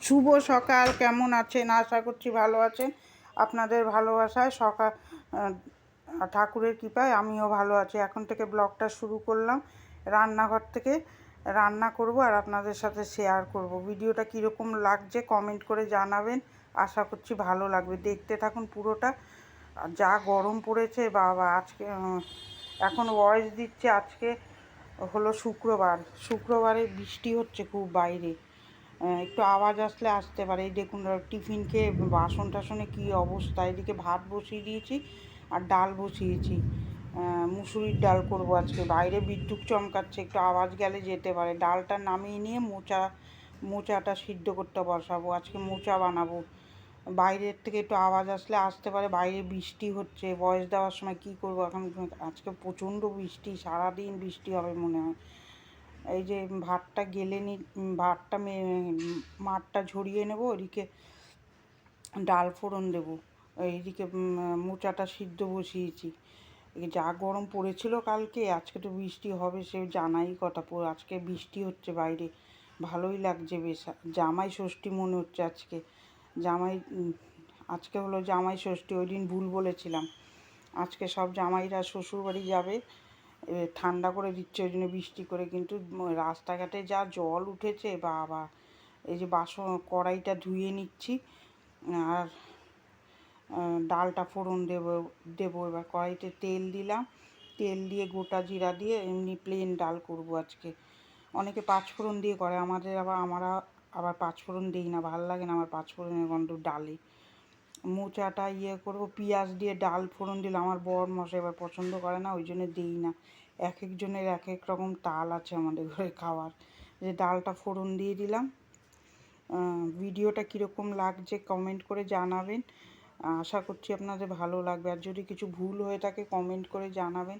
শুভ সকাল, কেমন আছেন? আশা করছি ভালো আছেন। আপনাদের ভালোবাসায় ঠাকুরের কৃপায় আমিও ভালো আছি। এখন থেকে ব্লগটা শুরু করলাম, রান্নাঘর থেকে রান্না করব আর আপনাদের সাথে শেয়ার করব। ভিডিওটা কীরকম লাগছে কমেন্ট করে জানাবেন, আশা করছি ভালো লাগবে। দেখতে থাকুন পুরোটা। যা গরম পড়েছে বাবা, আজকে এখন ভয়েস দিচ্ছে। আজকে হলো শুক্রবারে বৃষ্টি হচ্ছে খুব বাইরে। একটু আওয়াজ আসতে পারে। এই দেখুন টিফিন খেয়ে বাসন টাসনে কী অবস্থা। এদিকে ভাত বসিয়ে দিয়েছি আর ডাল বসিয়েছি। মুসুরির ডাল করব আজকে। বাইরে বিদ্যুৎ চমকাচ্ছে, একটু আওয়াজ গেলে যেতে পারে। ডালটা নামিয়ে নিয়ে মোচাটা সিদ্ধ করতে বসাবো। আজকে মোচা বানাবো। বাইরের থেকে একটু আওয়াজ আসতে পারে, বাইরে বৃষ্টি হচ্ছে। ভয়েস দেওয়ার সময় কী করবো এখন, আজকে প্রচণ্ড বৃষ্টি, সারাদিন বৃষ্টি হবে মনে হয়। এই যে ভাতটা মাঠটা ঝরিয়ে নেব, ওইদিকে ডাল ফোড়ন দেবো, এইদিকে মোচাটা সিদ্ধ বসিয়েছি। যা গরম পড়েছিল কালকে, আজকে তো বৃষ্টি হবে সে জানাই কথা। আজকে বৃষ্টি হচ্ছে বাইরে, ভালোই লাগছে বেশ। জামাই ষষ্ঠী মনে হচ্ছে আজকে। আজকে হলো জামাই ষষ্ঠী, ওই দিন ভুল বলেছিলাম। আজকে সব জামাইরা শ্বশুরবাড়ি যাবে। ঠান্ডা করে দিচ্ছে ওই জন্য বৃষ্টি করে, কিন্তু রাস্তাঘাটে যা জল উঠেছে বাবা। এই যে কড়াইটা ধুয়ে নিচ্ছি আর ডালটা ফোড়ন দেবো। এবার কড়াইতে তেল দিলাম, তেল দিয়ে গোটা জিরা দিয়ে এমনি প্লেন ডাল করব আজকে। অনেকে পাঁচফোড়ন দিয়ে করে, আমরা আবার পাঁচফোড়ন দিই না, ভালো লাগে না আমার পাঁচফোড়নের গন্ধ ডালে। মোচাটা করব, পেঁয়াজ দিয়ে ডাল ফোড়ন দিলে আমার বর মশাই এবার পছন্দ করে না, ওই জন্য দিই না। এক একজনের এক এক রকম তাল আছে আমাদের ঘরে খাওয়ার। যে ডালটা ফোড়ন দিয়ে দিলাম। ভিডিওটা কীরকম লাগছে কমেন্ট করে জানাবেন, আশা করছি আপনাদের ভালো লাগবে। আর যদি কিছু ভুল হয়ে থাকে কমেন্ট করে জানাবেন।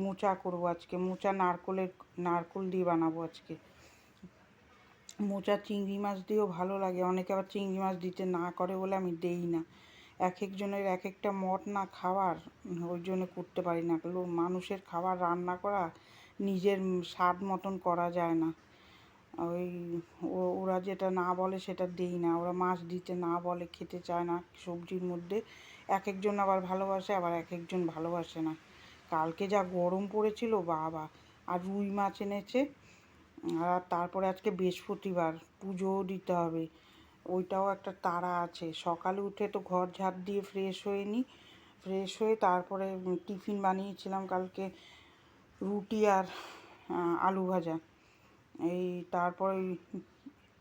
মোচা করব আজকে, মোচা নারকোল দিয়ে বানাবো আজকে। মোচা চিংড়ি মাছ দিয়েও ভালো লাগে, অনেকে আবার চিংড়ি মাছ দিতে না করে বলে আমি দেই না। এক একজনের এক একটা মত না খাওয়ার, ওই জন্য করতে পারি না। মানুষের খাবার রান্না করা নিজের স্বাদ মতন করা যায় না। ওই ওরা যেটা না বলে সেটা দেই না। ওরা মাছ দিতে না বলে, খেতে চায় না সবজির মধ্যে। এক একজন আবার ভালোবাসে, আবার এক একজন ভালোবাসে না। কালকে যা গরম পড়েছিল বাবা। আর রুই মাছ এনেছে। আর তারপরে আজকে বৃহস্পতিবার, পুজোও দিতে হবে, ওইটাও একটা তাড়া আছে। সকালে উঠে তো ঘর ঝাড় দিয়ে ফ্রেশ হয়ে তারপরে টিফিন বানিয়েছিলাম কালকে, রুটি আর আলু ভাজা। তারপর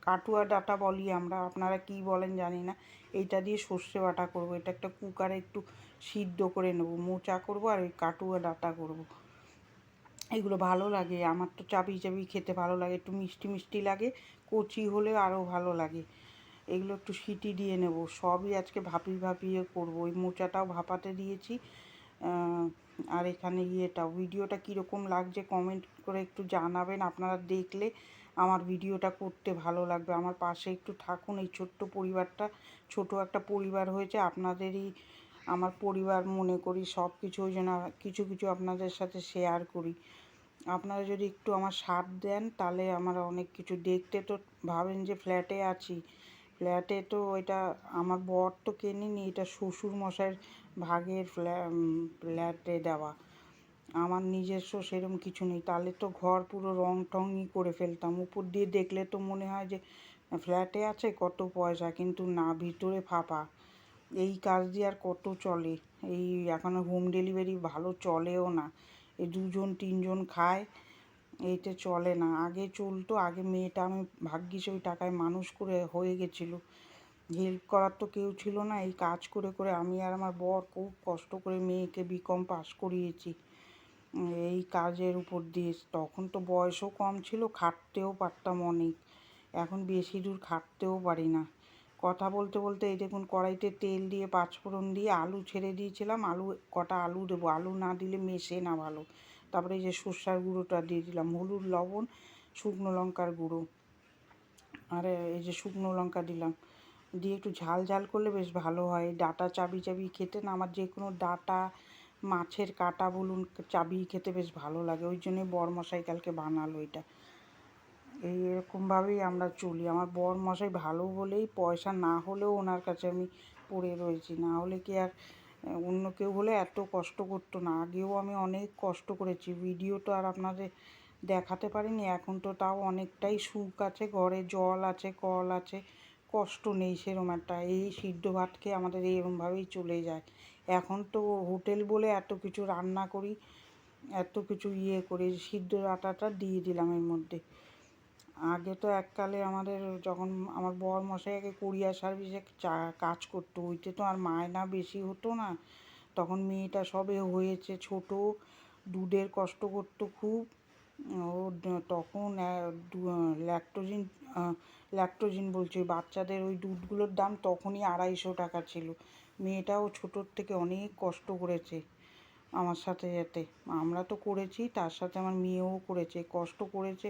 কাটুয়া ডাঁটা বলি আমরা, আপনারা কি বলেন জানি না। এইটা দিয়ে সর্ষে বাটা করব। এটা একটা কুকারে একটু সিদ্ধ করে নেব। মোচা করব আর ওই কাটুয়া ডাঁটা করব। এগুলো ভালো লাগে আমার, তো চাবি খেতে ভালো লাগে, একটু মিষ্টি মিষ্টি লাগে। কচি হলে আরও ভালো লাগে। এগুলো একটু সিটি দিয়ে নেব। সবই আজকে ভাপিয়ে করবো। ওই মোচাটাও ভাপাতে দিয়েছি। আর এখানে ভিডিওটা কীরকম লাগছে কমেন্ট করে একটু জানাবেন। আপনারা দেখলে আমার ভিডিওটা করতে ভালো লাগবে। আমার পাশে একটু থাকুন। এই ছোট্ট পরিবারটা, ছোট একটা পরিবার হয়েছে, আপনাদেরই আমার পরিবার মনে করি। সব কিছু ওই জন্য কিছু আপনাদের সাথে শেয়ার করি। আপনারা যদি একটু আমার সাথ দেন তাহলে আমার অনেক কিছু। দেখতে তো ভাবেন যে ফ্ল্যাটে আছি, ফ্ল্যাটে তো এটা আমার বর তো কেনেনি, এটা শ্বশুর মশাইয়ের ভাগের ফ্ল্যাটে দেওয়া। আমার নিজস্ব সেরকম কিছু নেই, তাহলে তো ঘর পুরো রং টংই করে ফেলতাম। উপর দিয়ে দেখলে তো মনে হয় যে ফ্ল্যাটে আছে, কত পয়সা, কিন্তু না, ভিতরে ফাঁপা। এই কাজ দিয়ে আর কত চলে। এখন হোম ডেলিভারি ভালো চলেও না। এই 2-3 জন খায়, এইটা চলে না। আগে চলতো, আগে মেয়েটা আমি ভাগ্যিস ওই টাকায় মানুষ করে হয়ে গেছিলো। হেল্প করার তো কেউ ছিল না। এই কাজ করে আমি আর আমার বর খুব কষ্ট করে মেয়েকে বিকম পাস করিয়েছি এই কাজের উপর দিয়ে। তখন তো বয়সও কম ছিল, খাটতেও পারতাম অনেক। এখন বেশি দূর খাটতেও পারি না। কথা বলতে এই দেখুন কড়াইতে তেল দিয়ে পাঁচফোড়ন দিয়ে আলু ছেড়ে দিয়েছিলাম। কটা আলু দেবো, আলু না দিলে মেশে না ভালো। তারপরে এই যে সর্ষার গুঁড়োটা দিয়ে দিলাম, হলুদ, লবণ, শুকনো লঙ্কার গুঁড়ো, আর এই যে শুকনো লঙ্কা দিলাম। দিয়ে একটু ঝাল করলে বেশ ভালো হয়। ডাঁটা চাবি খেতে না, আমার যে কোনো ডাঁটা, মাছের কাঁটা বলুন, চাবি খেতে বেশ ভালো লাগে। ওই জন্যই বরমশাই কালকে বানালো এটা। এরকমভাবেই আমরা চলি। আমার বর মশাই ভালো বলেই পয়সা না হলেও ওনার কাছে আমি পড়ে রয়েছি, না হলে কি আর অন্য কেউ হলে এত কষ্ট করতো না। আগেও আমি অনেক কষ্ট করেছি, ভিডিও তো আর আপনাদের দেখাতে পারিনি। এখন তো তাও অনেকটাই সুখ আছে, ঘরে জল আছে, কল আছে, কষ্ট নেই সেরম একটা। এই সিদ্ধ ভাত খেয়ে আমাদের এরমভাবেই চলে যায়। এখন তো হোটেল বলে এত কিছু রান্না করি, এত কিছু করি, সিদ্ধ আটাটা দিয়ে দিলাম এর মধ্যে। আগে তো এককালে আমাদের যখন আমার বর মশাই আগে কুরিয়ার সার্ভিসে কাজ করতো, ওইতে তো আর মায়না বেশি হতো না। তখন মেয়েটা সবে হয়েছে ছোট, দুধের কষ্ট করতো খুব। ও তখন ল্যাকটোজিন ল্যাকটোজিন বলছি, বাচ্চাদের ওই দুধগুলোর দাম তখনই 250 টাকা ছিল। মেয়েটাও ছোটোর থেকে অনেক কষ্ট করেছে আমার সাথে সাথে। আমরা তো করেছি, তার সাথে আমার মেয়েও করেছে, কষ্ট করেছে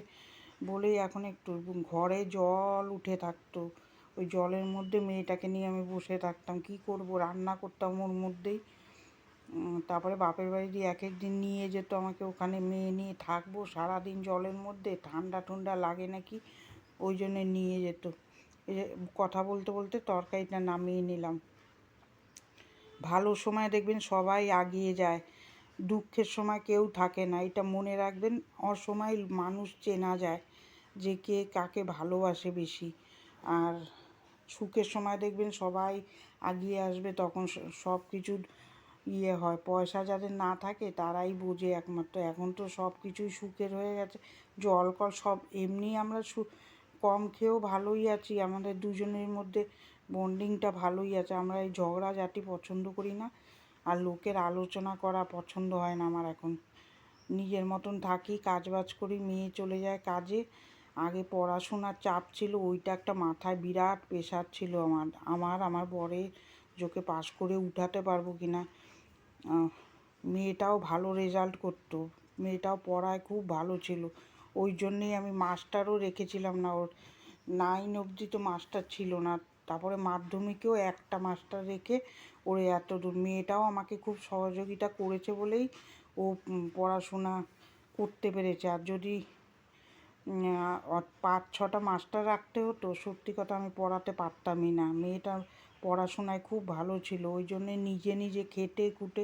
বলেই এখন একটু। ঘরে জল উঠে থাকতো, ওই জলের মধ্যে মেয়েটাকে নিয়ে আমি বসে থাকতাম, কি করব, রান্না করতাম ওর মধ্যেই। তারপরে বাপের বাড়ি দিয়ে এক একদিন নিয়ে যেত আমাকে, ওখানে মেয়ে নিয়ে থাকবো সারাদিন জলের মধ্যে, ঠান্ডা ঠান্ডা লাগে নাকি, ওই জন্যে নিয়ে যেত। এই যে কথা বলতে বলতে তরকারিটা নামিয়ে নিলাম। ভালো সময় দেখবেন সবাই এগিয়ে যায়, দুঃখের সময় কেউ থাকে না, এটা মনে রাখবেন। অসময় মানুষ চেনা যায় যে কে কাকে ভালোবাসে বেশি। আর সুখের সময় দেখবেন সবাই এগিয়ে আসবে, তখন সব কিছুর হয়। পয়সা যাদের না থাকে তারাই বোঝে একমাত্র। এখন তো সব কিছুই সুখের হয়ে গেছে, জল কল সব এমনি। আমরা কম খেয়েও ভালোই আছি, আমাদের দুজনের মধ্যে বন্ডিংটা ভালোই আছে। আমরা এই ঝগড়াঝাটি পছন্দ করি না, আর লোকের আলোচনা করা পছন্দ হয় না আমার এখন। নিজের মতন থাকি, কাজবাজ করি, মেয়ে চলে যায় কাজে। আগে পড়াশোনার চাপ ছিল, ওইটা একটা মাথায় বিরাট প্রেশার ছিল আমার বরের যোকে পাশ করে উঠাতে পারবো কি না। মেয়েটাও ভালো রেজাল্ট করতো, মেয়েটাও পড়ায় খুব ভালো ছিল, ওই জন্যেই আমি মাস্টারও রেখেছিলাম না ওর। 9 অবধি তো মাস্টার ছিল না, তারপরে মাধ্যমিকেও একটা মাস্টার রেখে ওরে এত দূর। মেয়েটাও আমাকে খুব সহযোগিতা করেছে বলেই ও পড়াশোনা করতে পেরেছে। আর যদি 5-6টা মাস্টার রাখতে হতো, সত্যি কথা আমি পড়াতে পারতামই না। মেয়েটা পড়াশোনায় খুব ভালো ছিল, ওই জন্যে নিজে নিজে খেটে খুটে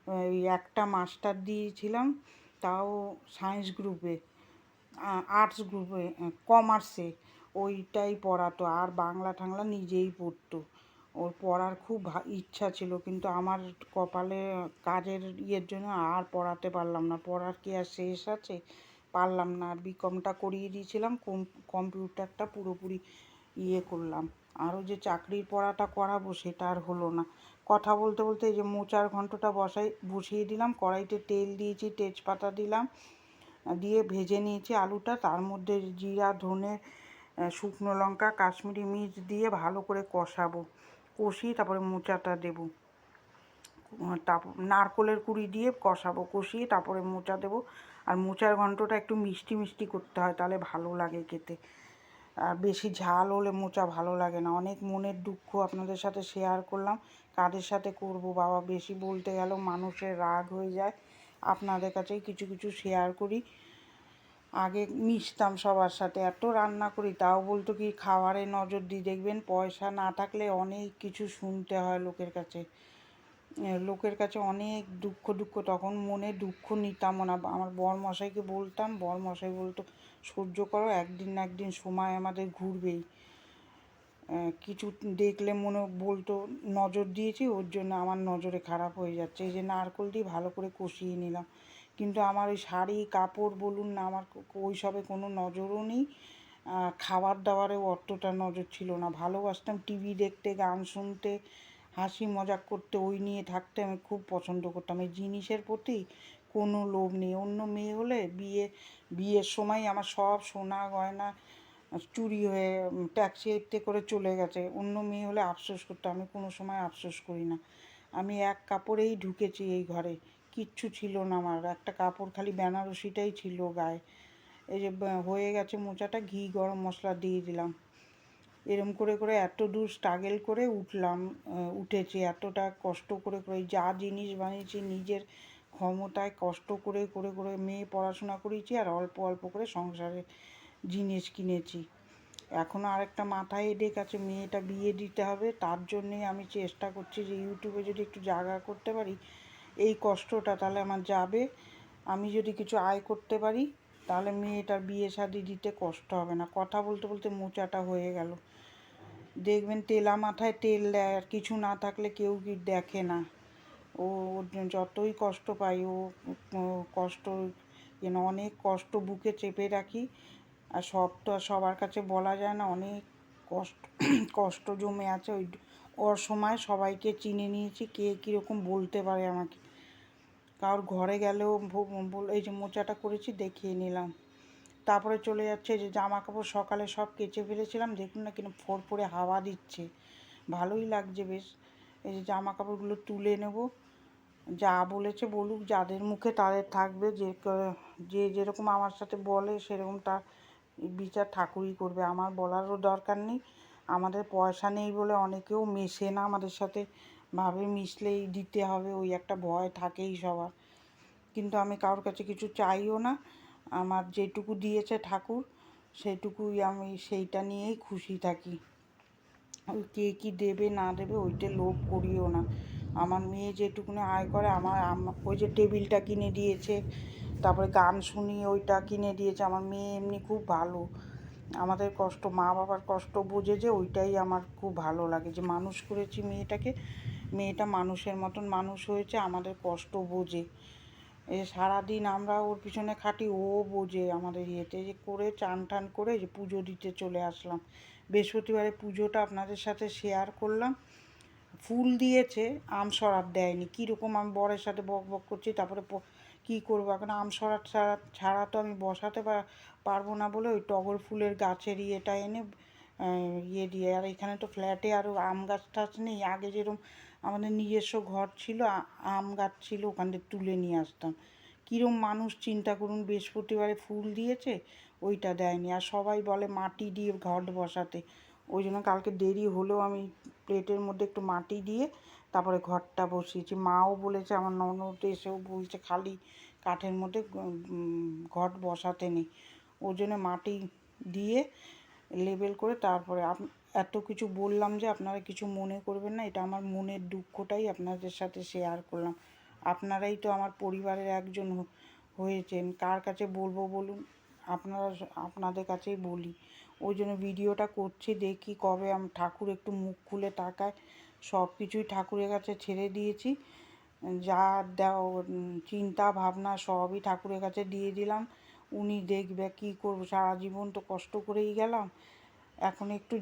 ওই একটা মাস্টার দিয়েছিলাম, তাও সায়েন্স গ্রুপে, আর্টস গ্রুপে, কমার্সে। ওইটাই পড়াতো, আর বাংলা টাংলা নিজেই পড়তো। ওর পড়ার খুব ইচ্ছা ছিল, কিন্তু আমার কপালে কাজের জন্য আর পড়াতে পারলাম না। পড়ার কি আর শেষ আছে, পারলাম না। আর বিকমটা করিয়ে দিয়েছিলাম, কম্পিউটারটা পুরোপুরি করলাম। আরও যে চাকরির পড়াটা করাবো সেটা আর হলো না। কথা বলতে বলতে এই যে মোচার ঘন্টটা বসিয়ে দিলাম, কড়াইতে তেল দিয়েছি, তেজপাতা দিলাম, দিয়ে ভেজে নিয়েছি আলুটা। তার মধ্যে জিরা, ধনে, শুকনো লঙ্কা, কাশ্মীরি মির্চ দিয়ে ভালো করে কষাবো, কষিয়ে তারপরে মোচাটা দেবো। তারপর নারকোলের কুড়ি দিয়ে কষাবো, কষিয়ে তারপরে মোচা দেবো। আর মোচার ঘন্টটা একটু মিষ্টি মিষ্টি করতে হয়, তাহলে ভালো লাগে খেতে। আর বেশি ঝাল হলে মোচা ভালো লাগে না। অনেক মনের দুঃখ আপনাদের সাথে শেয়ার করলাম, কাদের সাথে করব বাবা, বেশি বলতে গেলেও মানুষের রাগ হয়ে যায়। আপনাদের কাছেই কিছু কিছু শেয়ার করি। আগে মিশতাম সবার সাথে, এত রান্না করি, তাও বলতো কি খাওয়ারে নজর দিই। দেখবেন পয়সা না থাকলে অনেক কিছু শুনতে হয় লোকের কাছে অনেক দুঃখ। তখন মনে দুঃখ নিতামও না, আমার বর মশাইকে বলতাম, বর মশাই বলতো সহ্য করো, একদিন না একদিন সময় আমাদের ঘুরবেই। কিছু দেখলে মনে বলতো নজর দিয়েছি, ওর জন্য আমার নজরে খারাপ হয়ে যাচ্ছে। এই যে নারকেল দিয়ে ভালো করে কষিয়ে নিলাম, কিন্তু আমার ওই শাড়ি কাপড় বলুন না, আমার ওই সবে কোনো নজরও নেই। খাবার দাবারেও অতটা নজর ছিল না। ভালোবাসতাম টিভি দেখতে, গান শুনতে, হাসি মজাক করতে, ওই নিয়ে থাকতে আমি খুব পছন্দ করতাম। এই জিনিসের প্রতি কোনো লোভ নেই। অন্য মেয়ে হলে বিয়ের সময় আমার সব সোনা গয়না চুরি হয়ে ট্যাক্সিতে করে চলে গেছে। অন্য মেয়ে হলে আফসোস করতো, আমি কোনো সময় আফসোস করি না। আমি এক কাপড়েই ঢুকেছি এই ঘরে, কিচ্ছু ছিল না আমার, একটা কাপড় খালি বেনারসিটাই ছিল গায়ে। এই যে হয়ে গেছে মোচাটা, ঘি গরম মশলা দিয়ে দিলাম। এরম করে করে এত দূর স্ট্রাগল করে উঠেছি, এতটা কষ্ট করে করে যা জিনিস বানিয়েছি নিজের ক্ষমতায় কষ্ট করে করে করে মেয়ে পড়াশোনা করিয়েছি, আর অল্প অল্প করে সংসারে জিনিস কিনেছি। এখনও আরেকটা মাথায় হেডেক আছে, মেয়েটা বিয়ে দিতে হবে, তার জন্যেই আমি চেষ্টা করছি যে ইউটিউবে যদি একটু জায়গা করতে পারি এই কষ্টটা তাহলে আমার যাবে। আমি যদি কিছু আয় করতে পারি তাহলে মেয়েটার বিয়ে শাদি দিতে কষ্ট হবে না। কথা বলতে বলতে মোচাটা হয়ে গেল। দেখবেন তেলা মাথায় তেল দেয়, আর কিছু না থাকলে কেউ কি দেখে না। ও যতই কষ্ট পাই ও কষ্ট অনেক কষ্ট বুকে চেপে রাখি। আর সব তো আর সবার কাছে বলা যায় না, অনেক কষ্ট কষ্ট জমে আছে। ওর সময় সবাইকে চিনে নিয়েছি, কে কীরকম বলতে পারে আমাকে। কারোর ঘরে গেলেও এই যে মোচাটা করেছি দেখিয়ে নিলাম। তারপরে চলে যাচ্ছে যে জামা কাপড় সকালে সব কেচে ফেলেছিলাম, দেখুন না কিনা ফোরফোরে হাওয়া দিচ্ছে, ভালোই লাগছে বেশ। এই যে জামা কাপড়গুলো তুলে নেব, যা বলেছে বলুক, যাদের মুখে তাদের থাকবে, যে যেরকম আমার সাথে বলে সেরকম তার বিচার ঠাকুরই করবে, আমার বলারও দরকার নেই। আমাদের পয়সা নেই বলে অনেকেও মেশে না আমাদের সাথে, ভাবে মিশলেই দিতে হবে, ওই একটা ভয় থাকেই সবার। কিন্তু আমি কারোর কাছে কিছু চাইও না, আমার যেটুকু দিয়েছে ঠাকুর সেটুকুই আমি সেইটা নিয়েই খুশি থাকি। ওই কে কী দেবে না দেবে ওইটা লোভ করিও না। আমার মেয়ে যেটুকুনি আয় করে আমার ওই যে টেবিলটা কিনে দিয়েছে, তারপরে গান শুনি ওইটা কিনে দিয়েছে। আমার মেয়ে এমনি খুব ভালো, আমাদের কষ্ট, মা বাবার কষ্ট বোঝে যে, ওইটাই আমার খুব ভালো লাগে যে মানুষ করেছি মেয়েটাকে, মেয়েটা মানুষের মতন মানুষ হয়েছে, আমাদের কষ্ট বোঝে। সারাদিন আমরা ওর পিছনে খাটি, ও বোঝে আমাদের ইয়েতে। যে করে চান টান করে যে পুজো দিতে চলে আসলাম। বৃহস্পতিবারে পুজোটা আপনাদের সাথে শেয়ার করলাম। ফুল দিয়েছে, আমসরাত দেয়নি। কীরকম আমি বরের সাথে বক বক করছি, তারপরে কী করবো এখন, আমসরাত ছাড়া তো আমি বসাতে পারবো না বলে ওই টগর ফুলের গাছের ইয়েটা এনে ইয়ে দিয়ে, আর এখানে তো ফ্ল্যাটে আরও আম গাছ টাছ নেই। আগে যেরকম আমাদের নিজস্ব ঘর ছিল, আম গাছ ছিল, ওখান থেকে তুলে নিয়ে আসতাম। কীরকম মানুষ চিন্তা করুন, বৃহস্পতিবারে ফুল দিয়েছে ওইটা দেয়নি। আর সবাই বলে মাটি দিয়ে ঘট বসাতে, ওই জন্য কালকে দেরি হলেও আমি প্লেটের মধ্যে একটু মাটি দিয়ে তারপরে ঘরটা বসিয়েছি। মাও বলেছে, আমার ননদ এসেও বলছে খালি কাঠের মধ্যে ঘট বসাতে নেই, ওই জন্য মাটি দিয়ে লেবেল করে তারপরে এত কিছু বললাম যে আপনারা কিছু মনে করবেন না, এটা আমার মনের দুঃখটাই আপনাদের সাথে শেয়ার করলাম। আপনারাই তো আমার পরিবারের একজন হয়েছেন, কার কাছে বলবো বলুন, আপনাদের কাছেই বলি। ওই জন্য ভিডিওটা করছি, দেখি কবে আমি ঠাকুর একটু মুখ খুলে তাকায়। সব কিছুই ঠাকুরের কাছে ছেড়ে দিয়েছি, যা চিন্তা ভাবনা সবই ঠাকুরের কাছে দিয়ে দিলাম। উনি দেখবে, কী করবো, সারা জীবন তো কষ্ট করেই গেলাম। এখন একটু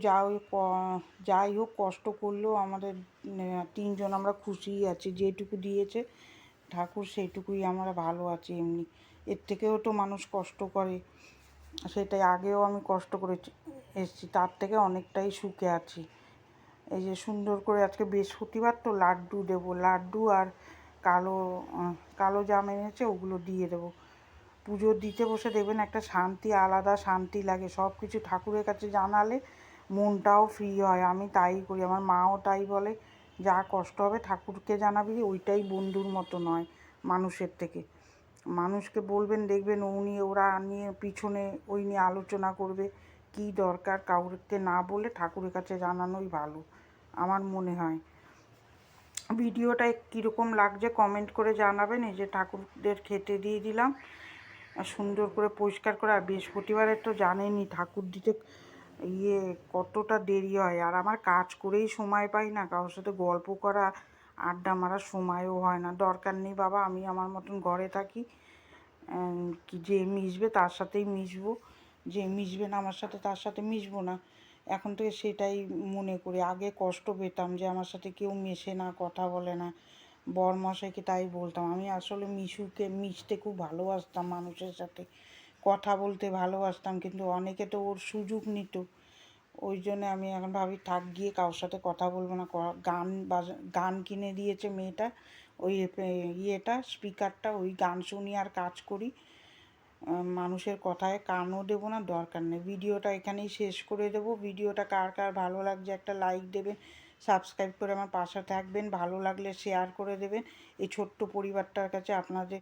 যাই হোক কষ্ট করলেও আমাদের তিনজন আমরা খুশিই আছি। যেটুকু দিয়েছে ঠাকুর সেইটুকুই আমরা ভালো আছি। এমনি এর থেকেও তো মানুষ কষ্ট করে, সেটাই আগেও আমি কষ্ট করে এসেছি, তার থেকে অনেকটাই সুখে আছি। এই যে সুন্দর করে আজকে বৃহস্পতিবার তো লাড্ডু দেবো, লাড্ডু আর কালো জাম এনেছে ওগুলো দিয়ে দেবো। পুজো দিতে বসে দেখবেন একটা শান্তি, আলাদা শান্তি লাগে। সব কিছু ঠাকুরের কাছে জানালে মনটাও ফ্রি হয়, আমি তাই করি। আমার মাও তাই বলে, যা কষ্ট হবে ঠাকুরকে জানাবি, ওইটাই বন্ধুর মতো নয় মানুষের থেকে। মানুষকে বলবেন দেখবেন ওরা নিয়ে পিছনে ওই নিয়ে আলোচনা করবে, কি দরকার কাউকে না বলে ঠাকুরের কাছে জানানোই ভালো আমার মনে হয়। ভিডিওটা কীরকম লাগছে কমেন্ট করে জানাবেন। এই যে ঠাকুরদের খেতে দিয়ে দিলাম, আর সুন্দর করে পরিষ্কার করে। আর বৃহস্পতিবারে তো জানেনই ঠাকুর দিতে কতটা দেরি হয়, আর আমার কাজ করেই সময় পাই না, কারোর সাথে গল্প করা আড্ডা মারার সময়ও হয় না। দরকার নেই বাবা, আমি আমার মতন ঘরে থাকি, কি যে মিশবে তার সাথেই মিশবো, যে মিশবে না আমার সাথে তার সাথে মিশবো না। এখন থেকে সেটাই মনে করি। আগে কষ্ট পেতাম যে আমার সাথে কেউ মেশে না, কথা বলে না, বরমশাইকে তাই বলতাম। আমি আসলে মিশতে খুব ভালোবাসতাম, মানুষের সাথে কথা বলতে ভালোবাসতাম, কিন্তু অনেকে তো ওর সুযোগ নিত। ওই জন্য আমি এখন ভাবি থাক গিয়ে কারোর সাথে কথা বলবো না। গান কিনে দিয়েছে মেয়েটা, ওই স্পিকারটা, ওই গান শুনি আর কাজ করি। মানুষের কথায় কানও দেবো না, দরকার নেই। ভিডিওটা এখানেই শেষ করে দেবো। ভিডিওটা কার কার ভালো লাগছে একটা লাইক দেবেন, সাবস্ক্রাইব করে আমার পাশে থাকবেন, ভালো লাগলে শেয়ার করে দেবেন এই ছোট্ট পরিবারটার কাছে। আপনাদের